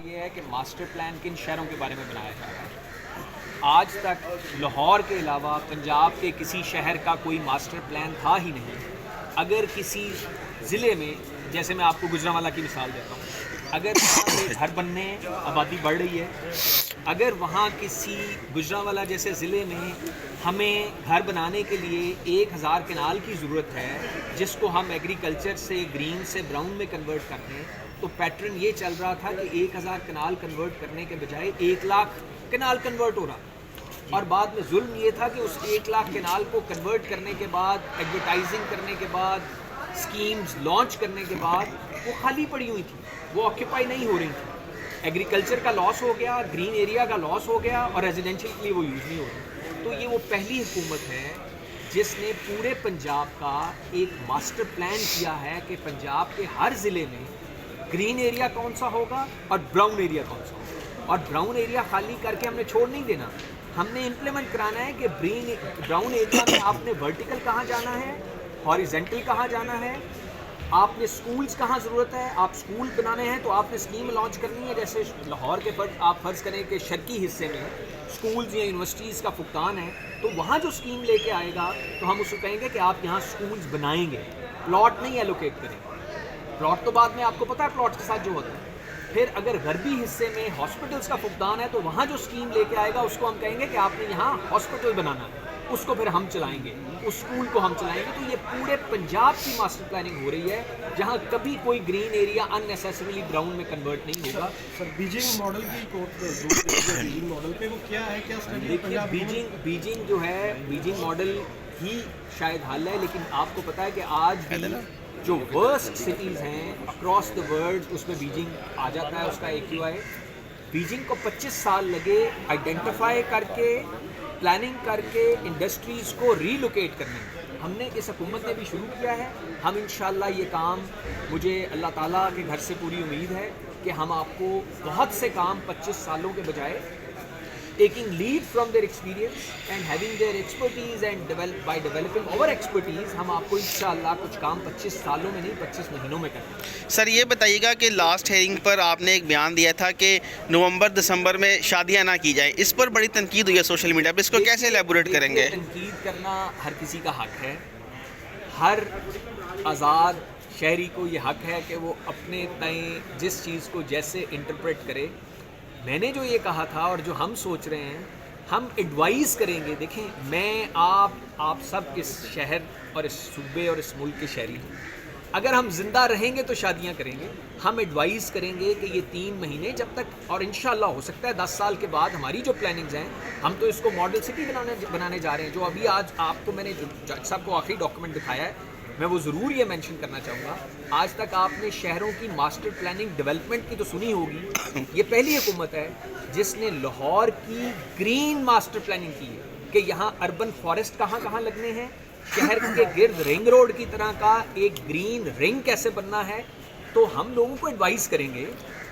ये है कि मास्टर प्लान किन शहरों के बारे में बनाया जा रहा है। आज तक लाहौर के अलावा पंजाब के किसी शहर का कोई मास्टर प्लान था ही नहीं। अगर किसी ज़िले में, जैसे मैं आपको गुजरांवाला की मिसाल देता हूँ, अगर वहाँ पे घर बनने हैं, आबादी बढ़ रही है, अगर वहाँ किसी गुजरांवाला जैसे ज़िले में हमें घर बनाने के लिए 1000 कनाल की ज़रूरत है, जिसको हम एग्रीकल्चर से ग्रीन से ब्राउन में कन्वर्ट करते हैं, तो पैटर्न ये चल रहा था कि 1000 कनाल कन्वर्ट करने के बजाय 1 लाख कनाल कन्वर्ट हो रहा। और बाद में जुल्म ये था कि उस 1 लाख कनाल को कन्वर्ट करने के बाद, एडवर्टाइजिंग करने के बाद, स्कीम्स लॉन्च करने के बाद वो खाली पड़ी हुई थी, वो ऑक्यूपाई नहीं हो रही थी। एग्रीकल्चर का लॉस हो गया, ग्रीन एरिया का लॉस हो गया और रेजिडेंशियल के लिए वो यूज़ नहीं हो रही। तो ये वो पहली हुकूमत है जिसने पूरे पंजाब का एक मास्टर प्लान किया है कि पंजाब के हर ज़िले में ग्रीन एरिया कौन सा होगा और ब्राउन एरिया कौन सा होगा। और ब्राउन एरिया खाली करके हमने छोड़ नहीं देना, हमने इम्प्लीमेंट कराना है कि ब्राउन एरिया में आपने वर्टिकल कहाँ जाना है, हॉरिजेंटल कहाँ जाना है, आपने स्कूल्स कहाँ ज़रूरत है, आप स्कूल बनाने हैं तो आपने स्कीम लॉन्च करनी है। जैसे लाहौर के आप फ़र्ज़ करें कि शर्की हिस्से में स्कूल्स या यूनिवर्सिटीज़ का फुकदान है, तो वहाँ जो स्कीम लेके आएगा तो हम उसको कहेंगे कि आप यहाँ स्कूल्स बनाएंगे, प्लॉट नहीं एलोकेट करेंगे। प्लॉट तो बाद में आपको पता है प्लॉट के साथ जो होता है। फिर अगर गरबी हिस्से में हॉस्पिटल्स का फुकदान है तो वहाँ जो स्कीम लेके आएगा उसको हम कहेंगे कि आपने यहाँ हॉस्पिटल बनाना है, उसको फिर हम चलाएंगे, उस स्कूल को हम चलाएंगे। तो ये पूरे पंजाब की मास्टर प्लानिंग हो रही है जहाँ कभी कोई ग्रीन एरिया अननेसेसरीली ब्राउन में कन्वर्ट नहीं होगा। सर बीजिंग मॉडल की बीजिंग मॉडल पे वो क्या है, क्या देखिए बीजिंग जो है, बीजिंग मॉडल ही शायद हल है, लेकिन आपको पता है कि आज भी जो वर्स्ट सिटीज़ हैं अक्रॉस द वर्ल्ड उसमें बीजिंग आ जाता है, उसका AQI। बीजिंग को 25 साल लगे आइडेंटिफाई करके, प्लानिंग करके इंडस्ट्रीज़ को रीलोकेट करने में। हमने इस हुकूमत ने भी शुरू किया है। हम इंशाल्लाह ये काम, मुझे अल्लाह ताला के घर से पूरी उम्मीद है कि हम आपको बहुत से काम 25 सालों के बजाय taking lead from their experience and having their expertise and by developing our expertise, हम आपको इंशाल्लाह कुछ काम 25 सालों में नहीं 25 महीनों में करेंगे। सर ये बताइएगा कि लास्ट हेयरिंग पर आपने एक बयान दिया था कि नवंबर दिसंबर में शादियां ना की जाएं, इस पर बड़ी तनकीद हुई है सोशल मीडिया पे, इसको कैसे एलेबोरेट करेंगे? तनकीद करना हर किसी का हक है, हर आज़ाद शहरी को ये हक है कि वो अपने तय जिस चीज़ को जैसे इंटरप्रेट करे। मैंने जो ये कहा था और जो हम सोच रहे हैं, हम एडवाइस करेंगे। देखें, मैं आप सब इस शहर और इस सूबे और इस मुल्क के शहरी हैं। अगर हम ज़िंदा रहेंगे तो शादियां करेंगे। हम एडवाइस करेंगे कि ये 3 महीने जब तक, और इंशाल्लाह हो सकता है 10 साल के बाद हमारी जो प्लानिंग्स हैं, हम तो इसको मॉडल सिटी बनाने जा रहे हैं। जो अभी आज आपको मैंने जज साहब को आखिरी डॉक्यूमेंट दिखाया है, मैं वो ज़रूर ये मेंशन करना चाहूँगा। आज तक आपने शहरों की मास्टर प्लानिंग डेवलपमेंट की तो सुनी होगी, ये पहली हुकूमत है जिसने लाहौर की ग्रीन मास्टर प्लानिंग की है कि यहाँ अर्बन फॉरेस्ट कहाँ कहाँ लगने हैं, शहर के गिर्द रिंग रोड की तरह का एक ग्रीन रिंग कैसे बनना है। तो हम लोगों को एडवाइस करेंगे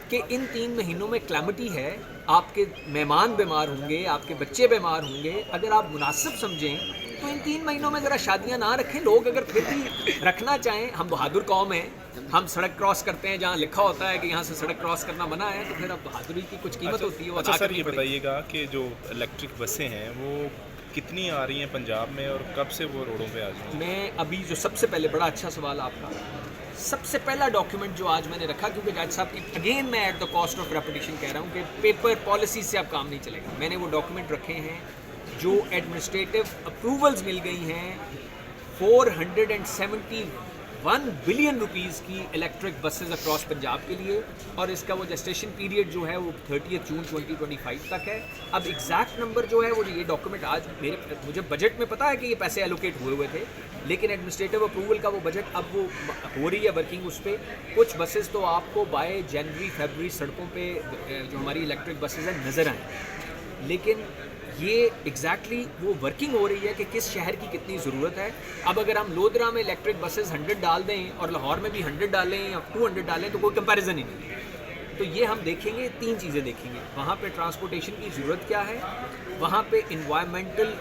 कि इन 3 महीनों में क्लैमिटी है, आपके मेहमान बीमार होंगे, आपके बच्चे बीमार होंगे, अगर आप मुनासिब समझें तो इन 3 महीनों में ज़रा शादियां ना रखें। लोग अगर फिर भी रखना चाहें, हम बहादुर कौम हैं, हम सड़क क्रॉस करते हैं जहाँ लिखा होता है कि यहाँ से सड़क क्रॉस करना मना है, तो फिर अब बहादुरी की कुछ कीमत होती है। अच्छा सर, ये बताइएगा कि जो इलेक्ट्रिक बसें हैं वो कितनी आ रही हैं पंजाब में और कब से वो रोडों पे आ जाएंगी? मैं अभी जो सबसे पहले, बड़ा अच्छा सवाल आपका, सबसे पहला डॉक्यूमेंट जो आज मैंने रखा, क्योंकि जज साहब की अगेन मैं at the cost of repetition कह रहा हूँ कि पेपर पॉलिसी से अब काम नहीं चलेगा। मैंने वो डॉक्यूमेंट रखे हैं जो एडमिनिस्ट्रेटिव अप्रूवल्स मिल गई हैं 471 बिलियन रुपीज़ की इलेक्ट्रिक बसेस अक्रॉस पंजाब के लिए, और इसका वो जेस्टेशन पीरियड जो है वो 30 जून 2025 तक है। अब एग्जैक्ट नंबर जो है वो ये डॉक्यूमेंट आज मुझे बजट में पता है कि ये पैसे एलोकेट हुए थे, लेकिन एडमिनिस्ट्रेटिव अप्रूवल का वो बजट अब वो हो रही है वर्किंग उस पर। कुछ बसेस तो आपको बाय जनवरी फरवरी सड़कों पे जो हमारी इलेक्ट्रिक बसेस हैं नज़र आएँ, लेकिन ये एग्जैक्टली वो वर्किंग हो रही है कि किस शहर की कितनी ज़रूरत है। अब अगर हम लोधरा में इलेक्ट्रिक बसेस 100 डाल दें और लाहौर में भी 100 डालें या 200 डालें तो कोई कंपैरिजन ही नहीं। तो ये हम देखेंगे, 3 चीज़ें देखेंगे, वहाँ पे ट्रांसपोर्टेशन की ज़रूरत क्या है, वहाँ पे इन्वायरमेंटल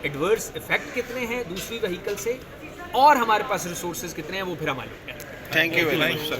एडवर्स इफेक्ट कितने हैं दूसरी व्हीकल से, और हमारे पास रिसोर्सेज कितने हैं, वो फिर हमारे। Thank you very much sir.